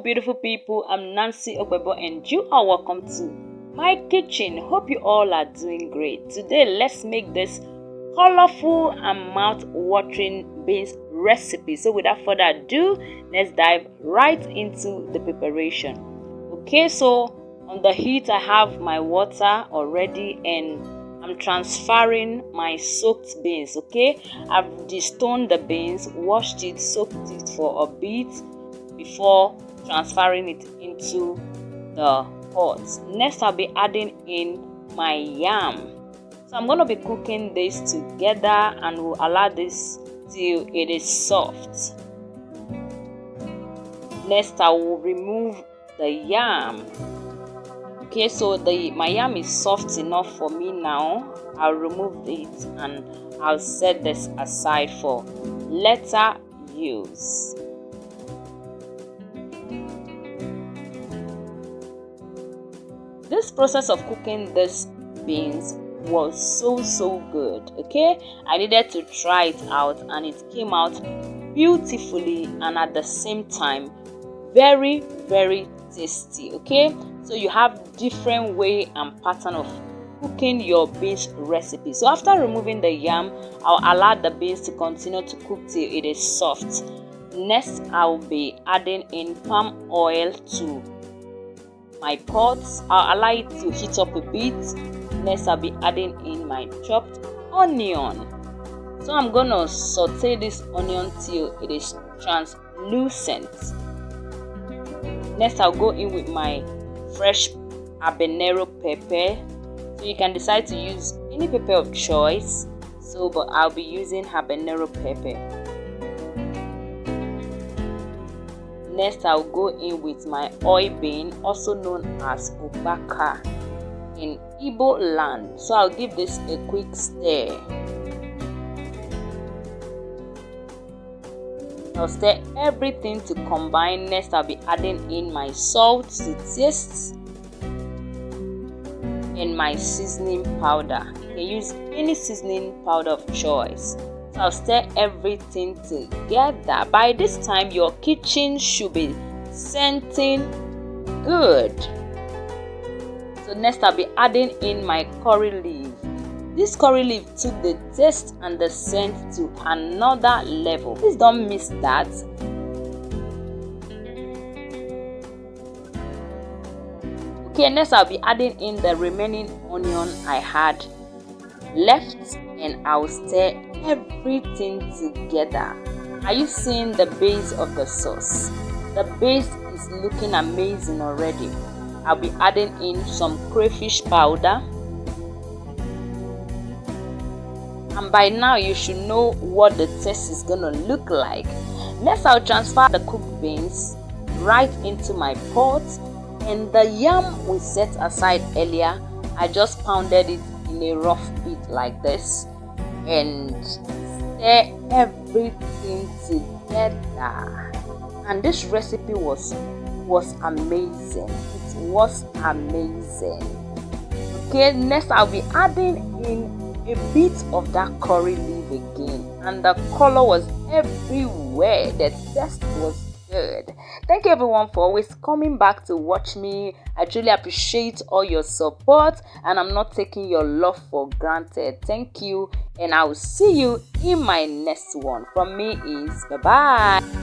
beautiful people. I'm Nancy Ogbebo and you are welcome to my kitchen. Hope you all are doing great. Today let's make this colorful and mouth-watering beans recipe. So without further ado, let's dive right into the preparation. Okay, so on the heat I have my water already and I'm transferring my soaked beans. Okay, I've destoned the beans, washed it, soaked it for a bit before transferring it into the pot. Next I'll be adding in my yam. So I'm going to be cooking this together and we'll allow this till it is soft. Next I will remove the yam. Okay, so my yam is soft enough for me now. I'll remove it and I'll set this aside for later use. This process of cooking these beans was so good. Okay, I needed to try it out and it came out beautifully and at the same time very tasty. Okay, so you have different way and pattern of cooking your beans recipe. So after removing the yam, I'll allow the beans to continue to cook till it is soft. Next I'll be adding in palm oil to my pot. I'll allow it to heat up a bit. Next I'll be adding in my chopped onion. So I'm gonna saute this onion till it is translucent. Next I'll go in with my fresh habanero pepper. So you can decide to use any pepper of choice. But I'll be using habanero pepper. Next I'll go in with my oil bean, also known as ubaka in Igbo land. So I'll give this a quick stir. I'll stir everything to combine. Next I'll be adding in my salt to taste and my seasoning powder. You can use any seasoning powder of choice. So I'll stir everything together. By this time your kitchen should be scenting good. So next I'll be adding in my curry leaf. This curry leaf took the taste and the scent to another level. Please don't miss that. Okay, next I'll be adding in the remaining onion I had left and I'll stir everything together. Are you seeing the base of the sauce? The base is looking amazing already. I'll be adding in some crayfish powder. And by now you should know what the taste is gonna look like. Next I'll transfer the cooked beans right into my pot, and the yam we set aside earlier, I just pounded it in a rough bit like this and stir everything together. And this recipe was amazing. It was amazing. Okay, next I'll be adding in a bit of that curry leaf again, and the color was everywhere. The taste was good. Thank you everyone for always coming back to watch me. I truly appreciate all your support and I'm not taking your love for granted. Thank you, and I will see you in my next one. From me is bye bye.